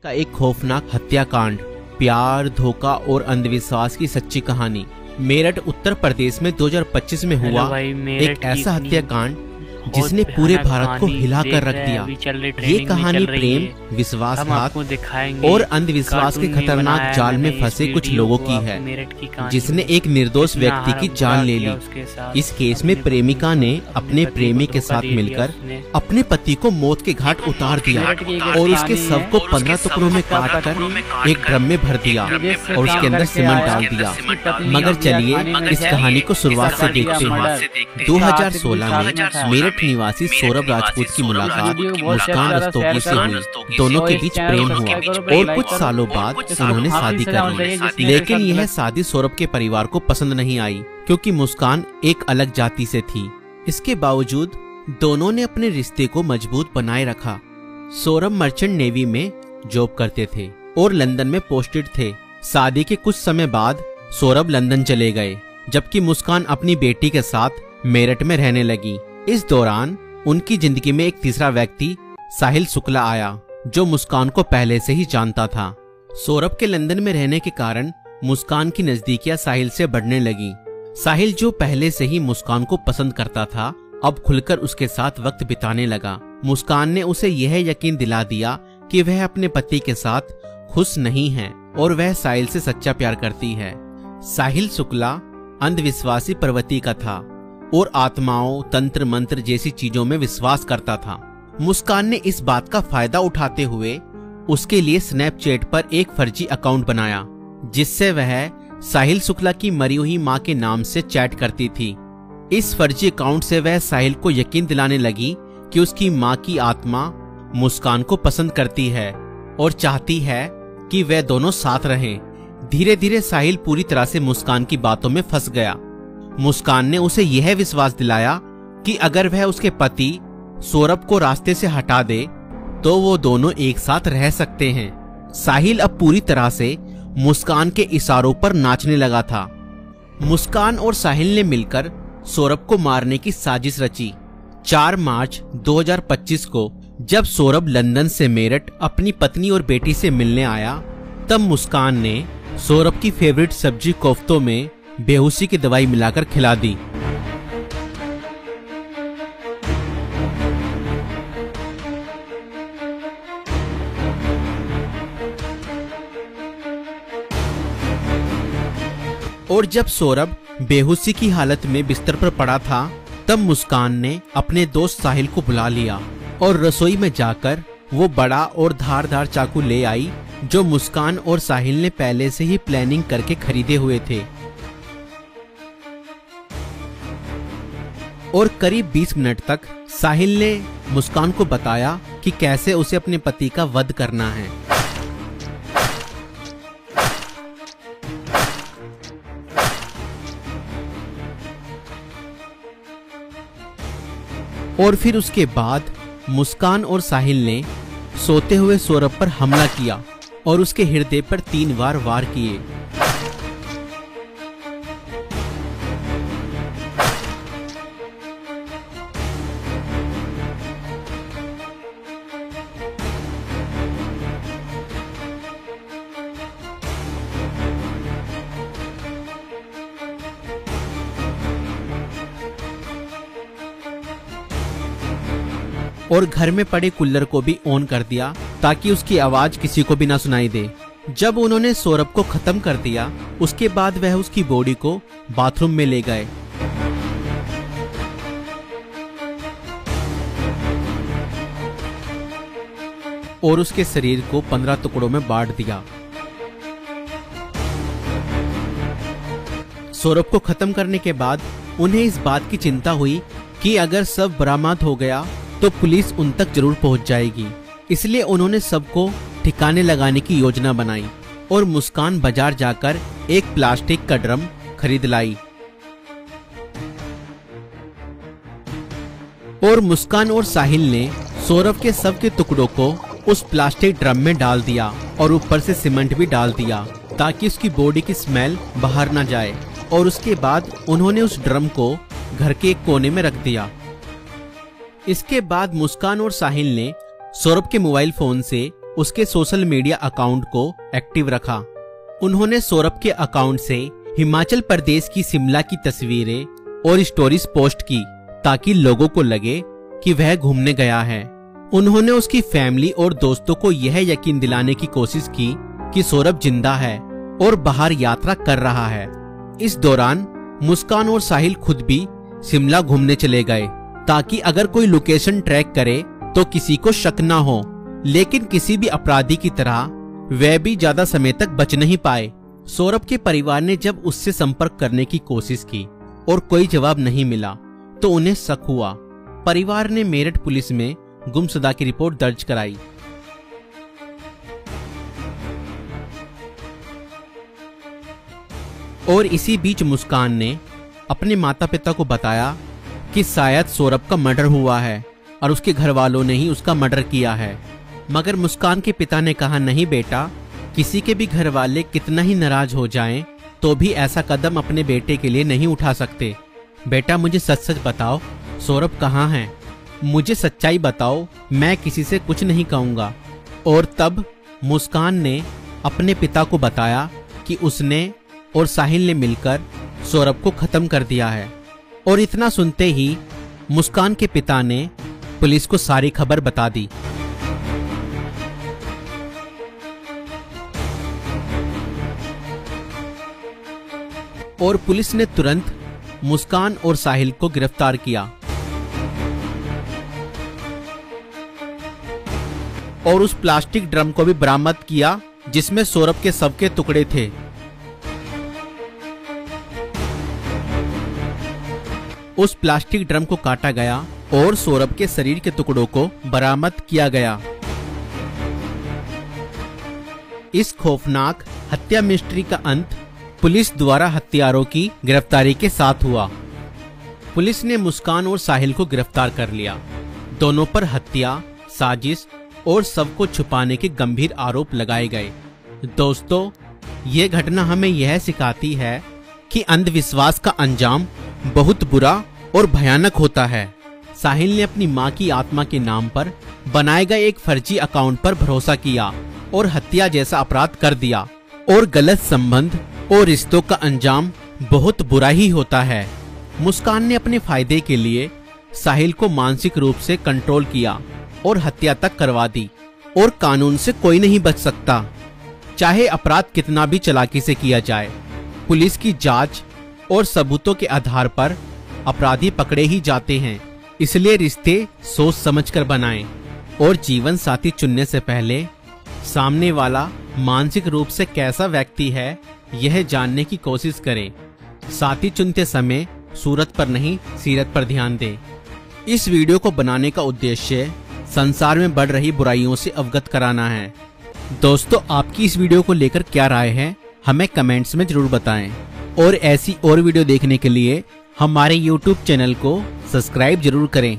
का एक खौफनाक हत्याकांड, प्यार, धोखा और अंधविश्वास की सच्ची कहानी। मेरठ उत्तर प्रदेश में 2025 में हुआ एक ऐसा हत्याकांड जिसने पूरे भारत को हिला कर रख दिया। ये कहानी प्रेम, विश्वासघात और अंधविश्वास के खतरनाक जाल में फंसे कुछ लोगों की है, जिसने एक निर्दोष व्यक्ति की जान ले ली। इस केस में प्रेमिका ने अपने प्रेमी के साथ मिलकर अपने पति को मौत के घाट उतार दिया और उसके शव को 15 टुकड़ों में काट कर एक ड्रम में भर दिया और उसके अंदर सीमेंट डाल दिया। मगर चलिए इस कहानी को शुरुआत से देखते हैं। 2016 में मेरठ निवासी सौरभ राजपूत की मुलाकात मुस्कान रस्तोगी से हुई। दोनों के बीच प्रेम हुआ और कुछ सालों बाद उन्होंने शादी कर ली। लेकिन यह शादी सौरभ के परिवार को पसंद नहीं आई, क्योंकि मुस्कान एक अलग जाति से थी। इसके बावजूद दोनों ने अपने रिश्ते को मजबूत बनाए रखा। सौरभ मर्चेंट नेवी में जॉब करते थे और लंदन में पोस्टेड थे। शादी के कुछ समय बाद सौरभ लंदन चले गए, जबकि मुस्कान अपनी बेटी के साथ मेरठ में रहने लगी। इस दौरान उनकी जिंदगी में एक तीसरा व्यक्ति साहिल शुक्ला आया, जो मुस्कान को पहले से ही जानता था। सौरभ के लंदन में रहने के कारण मुस्कान की नजदीकियां साहिल से बढ़ने लगी। साहिल, जो पहले से ही मुस्कान को पसंद करता था, अब खुलकर उसके साथ वक्त बिताने लगा। मुस्कान ने उसे यह यकीन दिला दिया कि वह अपने पति के साथ खुश नहीं है और वह साहिल से सच्चा प्यार करती है। साहिल शुक्ला अंधविश्वासी प्रवृत्ति का था और आत्माओं, तंत्र मंत्र जैसी चीजों में विश्वास करता था। मुस्कान ने इस बात का फायदा उठाते हुए उसके लिए स्नैपचैट पर एक फर्जी अकाउंट बनाया, जिससे वह साहिल शुक्ला की मरी हुई मां के नाम से चैट करती थी। इस फर्जी अकाउंट से वह साहिल को यकीन दिलाने लगी कि उसकी मां की आत्मा मुस्कान को पसंद करती है और चाहती है कि वे दोनों साथ रहें। धीरे धीरे साहिल पूरी तरह से मुस्कान की बातों में फंस गया। मुस्कान ने उसे यह विश्वास दिलाया कि अगर वह उसके पति सौरभ को रास्ते से हटा दे तो वो दोनों एक साथ रह सकते हैं। साहिल अब पूरी तरह से मुस्कान के इशारों पर नाचने लगा था। मुस्कान और साहिल ने मिलकर सौरभ को मारने की साजिश रची। 4 मार्च 2025 को जब सौरभ लंदन से मेरठ अपनी पत्नी और बेटी से मिलने आया, तब मुस्कान ने सौरभ की फेवरेट सब्जी कोफ्तों में बेहोशी की दवाई मिलाकर खिला दी। और जब सौरभ बेहोशी की हालत में बिस्तर पर पड़ा था, तब मुस्कान ने अपने दोस्त साहिल को बुला लिया और रसोई में जाकर वो बड़ा और धारदार चाकू ले आई, जो मुस्कान और साहिल ने पहले से ही प्लानिंग करके खरीदे हुए थे। और करीब 20 मिनट तक साहिल ने मुस्कान को बताया कि कैसे उसे अपने पति का वध करना है। और फिर उसके बाद मुस्कान और साहिल ने सोते हुए सौरभ पर हमला किया और उसके हृदय पर 3 बार वार किए। और घर में पड़े कूलर को भी ऑन कर दिया ताकि उसकी आवाज किसी को भी ना सुनाई दे। जब उन्होंने सौरभ को खत्म कर दिया, उसके बाद वह उसकी बॉडी को बाथरूम में ले गए। और उसके शरीर को 15 टुकड़ों में बांट दिया। सौरभ को खत्म करने के बाद उन्हें इस बात की चिंता हुई कि अगर सब बरामद हो गया तो पुलिस उन तक जरूर पहुंच जाएगी। इसलिए उन्होंने सबको ठिकाने लगाने की योजना बनाई और मुस्कान बाजार जाकर एक प्लास्टिक का ड्रम खरीद लाई। और मुस्कान और साहिल ने सौरभ के शव के टुकड़ों को उस प्लास्टिक ड्रम में डाल दिया और ऊपर से सीमेंट भी डाल दिया ताकि उसकी बॉडी की स्मेल बाहर ना जाए। और उसके बाद उन्होंने उस ड्रम को घर के एक कोने में रख दिया। इसके बाद मुस्कान और साहिल ने सौरभ के मोबाइल फोन से उसके सोशल मीडिया अकाउंट को एक्टिव रखा। उन्होंने सौरभ के अकाउंट से हिमाचल प्रदेश की शिमला की तस्वीरें और स्टोरीज पोस्ट की ताकि लोगों को लगे कि वह घूमने गया है। उन्होंने उसकी फैमिली और दोस्तों को यह यकीन दिलाने की कोशिश की कि सौरभ जिंदा है और बाहर यात्रा कर रहा है। इस दौरान मुस्कान और साहिल खुद भी शिमला घूमने चले गए ताकि अगर कोई लोकेशन ट्रैक करे तो किसी को शक ना हो, लेकिन किसी भी अपराधी की तरह वह भी ज्यादा समय तक बच नहीं पाए। सौरभ के परिवार ने जब उससे संपर्क करने की कोशिश की और कोई जवाब नहीं मिला तो उन्हें शक हुआ। परिवार ने मेरठ पुलिस में गुमशुदा की रिपोर्ट दर्ज कराई। और इसी बीच मुस्कान ने अपने माता पिता को बताया कि शायद सौरभ का मर्डर हुआ है और उसके घर वालों ने ही उसका मर्डर किया है। मगर मुस्कान के पिता ने कहा, नहीं बेटा, किसी के भी घर वाले कितना ही नाराज हो जाएं तो भी ऐसा कदम अपने बेटे के लिए नहीं उठा सकते। बेटा मुझे सच सच बताओ, सौरभ कहाँ है? मुझे सच्चाई बताओ, मैं किसी से कुछ नहीं कहूँगा। और तब मुस्कान ने अपने पिता को बताया कि उसने और साहिल ने मिलकर सौरभ को खत्म कर दिया है। और इतना सुनते ही मुस्कान के पिता ने पुलिस को सारी खबर बता दी। और पुलिस ने तुरंत मुस्कान और साहिल को गिरफ्तार किया और उस प्लास्टिक ड्रम को भी बरामद किया जिसमें सौरभ के शव के टुकड़े थे। उस प्लास्टिक ड्रम को काटा गया और सौरभ के शरीर के टुकड़ों को बरामद किया गया। इस खौफनाक हत्या मिस्ट्री का अंत पुलिस द्वारा हत्यारों की गिरफ्तारी के साथ हुआ। पुलिस ने मुस्कान और साहिल को गिरफ्तार कर लिया। दोनों पर हत्या, साजिश और शव को छुपाने के गंभीर आरोप लगाए गए। दोस्तों, ये घटना हमें यह सिखाती है कि अंधविश्वास का अंजाम बहुत बुरा और भयानक होता है। साहिल ने अपनी मां की आत्मा के नाम पर बनाए गए एक फर्जी अकाउंट पर भरोसा किया और हत्या जैसा अपराध कर दिया। और गलत संबंध और रिश्तों का अंजाम बहुत बुरा ही होता है। मुस्कान ने अपने फायदे के लिए साहिल को मानसिक रूप से कंट्रोल किया और हत्या तक करवा दी। और कानून से कोई नहीं बच सकता, चाहे अपराध कितना भी चालाकी से किया जाए। पुलिस की जांच और सबूतों के आधार पर अपराधी पकड़े ही जाते हैं। इसलिए रिश्ते सोच समझकर बनाएं और जीवन साथी चुनने से पहले सामने वाला मानसिक रूप से कैसा व्यक्ति है यह जानने की कोशिश करें। साथी चुनते समय सूरत पर नहीं, सीरत पर ध्यान दें। इस वीडियो को बनाने का उद्देश्य संसार में बढ़ रही बुराइयों से अवगत कराना है। दोस्तों, आपकी इस वीडियो को लेकर क्या राय है हमें कमेंट्स में जरूर बताएं। और ऐसी और वीडियो देखने के लिए हमारे YouTube चैनल को सब्सक्राइब जरूर करें।